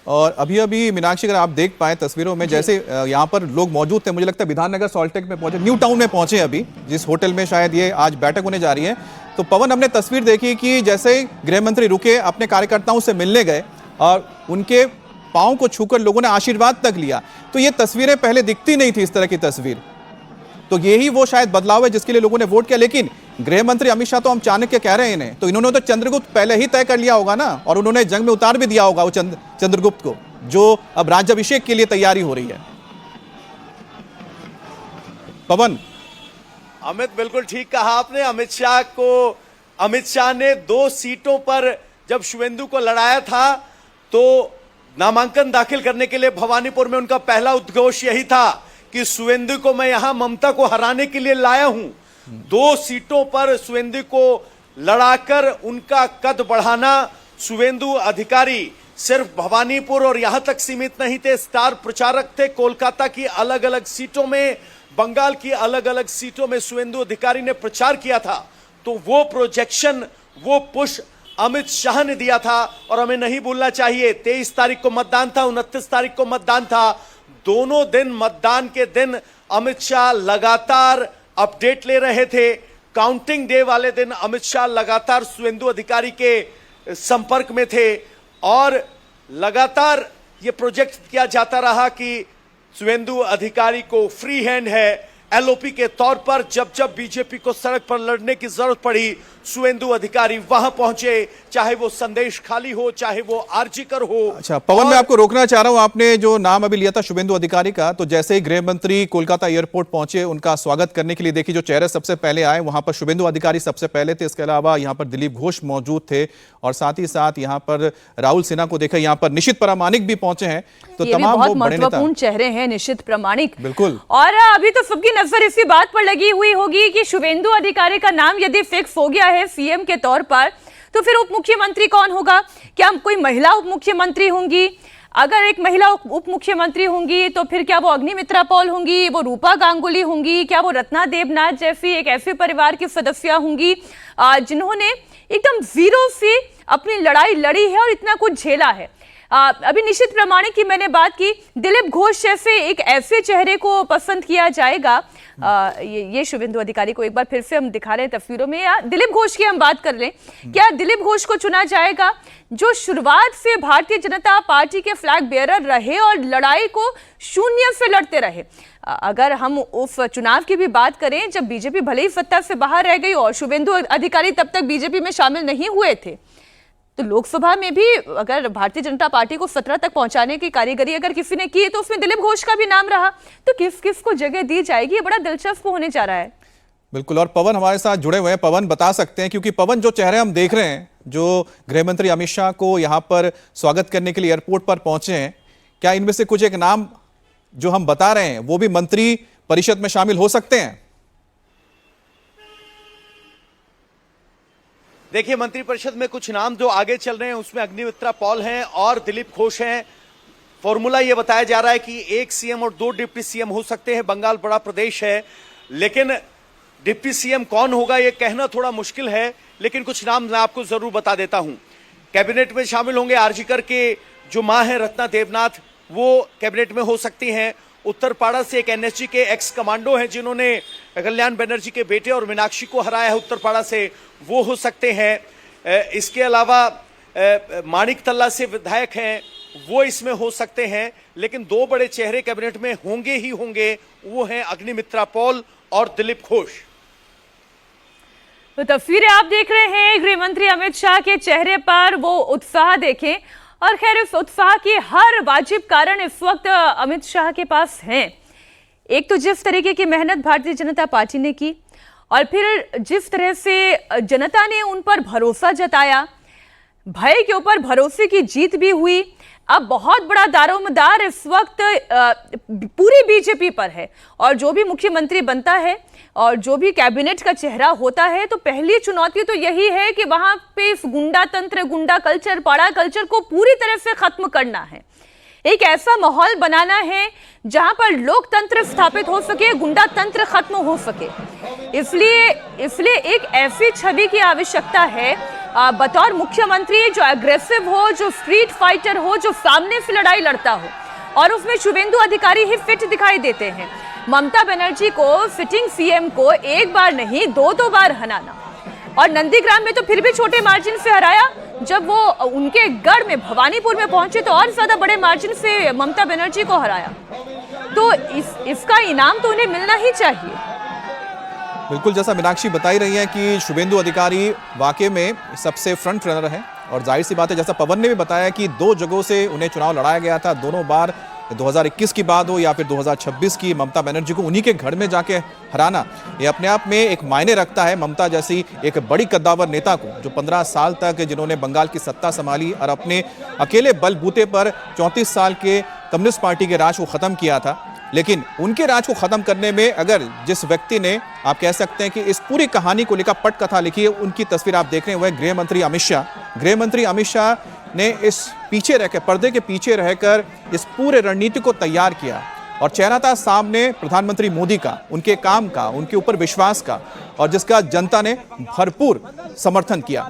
और अभी अभी मीनाक्षी, अगर आप देख पाए तस्वीरों में, जैसे यहाँ पर लोग मौजूद थे, मुझे लगता है विधाननगर सॉल्टेक में पहुंचे, न्यू टाउन में पहुंचे अभी, जिस होटल में शायद ये आज बैठक होने जा रही है। तो पवन, हमने तस्वीर देखी कि जैसे गृह मंत्री रुके, अपने कार्यकर्ताओं से मिलने गए और उनके पाँव को छूकर लोगों ने आशीर्वाद तक लिया। तो ये तस्वीरें पहले दिखती नहीं थी, इस तरह की तस्वीर। तो यही वो शायद बदलाव है जिसके लिए लोगों ने वोट किया। लेकिन गृह मंत्री अमित शाह तो हम चाणक्य कह रहे हैं इन्हें, तो इन्होंने तो चंद्रगुप्त पहले ही तय कर लिया होगा ना, और उन्होंने जंग में उतार भी दिया होगा वो चंद्रगुप्त को, जो अब राज्याभिषेक के लिए तैयारी हो रही है। पवन। अमित, बिल्कुल ठीक कहा आपने। अमित शाह ने 2 सीटों पर जब शुवेंदु को लड़ाया था तो नामांकन दाखिल करने के लिए भवानीपुर में उनका पहला उद्घोष यही था कि शुवेंदु को मैं यहां ममता को हराने के लिए लाया हूं। 2 सीटों पर शुवेंदु को लड़ाकर उनका कद बढ़ाना। शुवेंदु अधिकारी सिर्फ भवानीपुर और यहां तक सीमित नहीं थे, स्टार प्रचारक थे। कोलकाता की अलग अलग सीटों में, बंगाल की अलग अलग सीटों में शुवेंदु अधिकारी ने प्रचार किया था। तो वो प्रोजेक्शन, वो पुश अमित शाह ने दिया था। और हमें नहीं भूलना चाहिए, 23 तारीख को मतदान था, 29 तारीख को मतदान था। दोनों दिन, मतदान के दिन अमित शाह लगातार अपडेट ले रहे थे। काउंटिंग डे वाले दिन अमित शाह लगातार शुवेंदु अधिकारी के संपर्क में थे और लगातार यह प्रोजेक्ट किया जाता रहा कि शुवेंदु अधिकारी को फ्री हैंड है। एलओपी के तौर पर जब जब बीजेपी को सड़क पर लड़ने की जरूरत पड़ी, शुवेंदु अधिकारी वहां पहुंचे, चाहे वो संदेश खाली हो, चाहे वो आरजीकर हो। अच्छा पवन, मैं आपको रोकना चाह रहा हूं। आपने जो नाम अभी लिया था शुवेंदु अधिकारी का, तो जैसे ही गृह मंत्री कोलकाता एयरपोर्ट पहुंचे, उनका स्वागत करने के लिए देखिए जो चेहरे सबसे पहले आए, वहां पर शुवेंदु अधिकारी सबसे पहले थे। इसके अलावा यहाँ पर दिलीप घोष मौजूद थे और साथ ही साथ यहाँ पर राहुल सिन्हा को देखा, यहाँ पर निशित प्रामाणिक भी पहुंचे हैं। तो तमाम बहुत महत्वपूर्ण चेहरे हैं निशित प्रामाणिक। बिल्कुल। और अभी तो सबकी नजर इसी बात पर लगी हुई होगी कि शुवेंदु अधिकारी का नाम यदि फिक्स हो गया है सीएम के तौर पर, तो फिर उप मुख्यमंत्री कौन होगा? क्या कोई महिला उप मुख्यमंत्री होंगी? अगर एक महिला उप मुख्यमंत्री होंगी तो फिर क्या वो अग्निमित्रा पॉल होंगी, वो रूपा गांगुली होंगी, क्या वो रत्ना देवनाथ जैसी एक ऐसे परिवार की सदस्य होंगी जिन्होंने एकदम जीरो से अपनी लड़ाई लड़ी है और इतना कुछ झेला है? अभी निशित प्रामाणिक की मैंने बात की, दिलीप घोष जैसे एक ऐसे चेहरे को पसंद किया जाएगा। ये शुवेंदु अधिकारी को एक बार फिर से हम दिखा रहे हैं तस्वीरों में। या दिलीप घोष की हम बात कर लें, क्या दिलीप घोष को चुना जाएगा जो शुरुआत से भारतीय जनता पार्टी के फ्लैग बेयरर रहे और लड़ाई को शून्य से लड़ते रहे? अगर हम उस चुनाव की भी बात करें जब बीजेपी भले ही सत्ता से बाहर रह गई और शुवेंदु अधिकारी तब तक बीजेपी में शामिल नहीं हुए थे, तो लोकसभा में भी अगर भारतीय जनता पार्टी को 17 तक पहुंचाने की कारीगरी अगर किसी ने की तो उसमें दिलीप घोष का भी नाम रहा। तो किस किस को जगह दी जाएगी, ये बड़ा दिलचस्प होने जा रहा है। बिल्कुल। और पवन हमारे साथ जुड़े हुए हैं। पवन बता सकते हैं, क्योंकि पवन जो चेहरे हम देख रहे हैं, जो गृह मंत्री अमित शाह को यहाँ पर स्वागत करने के लिए एयरपोर्ट पर पहुंचे हैं, क्या इनमें से कुछ एक नाम जो हम बता रहे हैं वो भी मंत्री परिषद में शामिल हो सकते हैं? देखिए, मंत्रिपरिषद में कुछ नाम जो आगे चल रहे हैं उसमें अग्निमित्रा पॉल हैं और दिलीप घोष हैं। फॉर्मूला यह बताया जा रहा है कि 1 सीएम और 2 डिप्टी सीएम हो सकते हैं। बंगाल बड़ा प्रदेश है, लेकिन डिप्टी सीएम कौन होगा यह कहना थोड़ा मुश्किल है। लेकिन कुछ नाम मैं आपको जरूर बता देता हूं। कैबिनेट में शामिल होंगे आरजीकर के जो मां है रत्ना देवनाथ, वो कैबिनेट में हो सकती हैं। उत्तरपाड़ा से एक एनएसजी के एक्स कमांडो हैं जिन्होंने कल्याण बनर्जी के बेटे और मीनाक्षी को हराया है उत्तरपाड़ा से, वो हो सकते हैं। इसके अलावा माणिक तल्ला से विधायक हैं, वो इसमें हो सकते हैं। लेकिन 2 बड़े चेहरे कैबिनेट में होंगे ही होंगे, वो हैं अग्निमित्रा पॉल और दिलीप घोष। तो तस्वीरें आप देख रहे हैं गृह मंत्री अमित शाह के चेहरे पर वो उत्साह देखें। और खैर इस उत्साह के हर वाजिब कारण इस वक्त अमित शाह के पास हैं। एक तो जिस तरीके की मेहनत भारतीय जनता पार्टी ने की और फिर जिस तरह से जनता ने उन पर भरोसा जताया, भय के ऊपर भरोसे की जीत भी हुई। अब बहुत बड़ा दारोमदार इस वक्त पूरी बीजेपी पर है और जो भी मुख्यमंत्री बनता है और जो भी कैबिनेट का चेहरा होता है, तो पहली चुनौती तो यही है कि वहां पे इस गुंडा तंत्र, गुंडा कल्चर, पाड़ा कल्चर को पूरी तरह से खत्म करना है। एक ऐसा माहौल बनाना है जहां पर लोकतंत्र स्थापित हो सके, गुंडा तंत्र खत्म हो सके। इसलिए एक ऐसी छवि की आवश्यकता है बतौर मुख्यमंत्री जो एग्रेसिव हो, जो स्ट्रीट फाइटर हो, जो सामने से लड़ाई लड़ता हो, और उसमें शुभेंदु अधिकारी ही फिट दिखाई देते हैं। ममता बनर्जी को, सिटिंग सीएम को एक बार नहीं दो बार हराना, और नंदीग्राम में तो फिर भी छोटे मार्जिन से हराया। जब वो उनके गढ़ में भवानीपुर में पहुंचे तो और ज्यादा बड़े मार्जिन से ममता बनर्जी को हराया। तो इसका इनाम तो उन्हें मिलना ही चाहिए। बिल्कुल, जैसा मीनाक्षी बताई रही है कि शुभेंदु अधिकारी वाकई में सबसे फ्रंट रनर है, और जाहिर सी बात है जैसा पवन ने भी बताया कि 2 जगहों से उन्हें चुनाव लड़ाया गया था, दोनों बार 2021 की बात हो या फिर 2026 की, ममता बनर्जी को उन्हीं के घर में जाके हराना ये अपने आप में एक मायने रखता है। ममता जैसी एक बड़ी कद्दावर नेता को, जो 15 साल तक जिन्होंने बंगाल की सत्ता संभाली और अपने अकेले बलबूते पर 34 साल के कम्युनिस्ट पार्टी के राज को खत्म किया था, लेकिन उनके राज को खत्म करने में अगर जिस व्यक्ति ने, आप कह सकते हैं कि इस पूरी कहानी को लेकर पटकथा लिखी है, उनकी तस्वीर आप देख रहे हैं, वह गृह मंत्री अमित शाह। गृह मंत्री अमित शाह ने इस पीछे रहकर, पर्दे के पीछे रहकर इस पूरे रणनीति को तैयार किया, और चेहरा था सामने प्रधानमंत्री मोदी का, उनके काम का, उनके ऊपर विश्वास का, और जिसका जनता ने भरपूर समर्थन किया।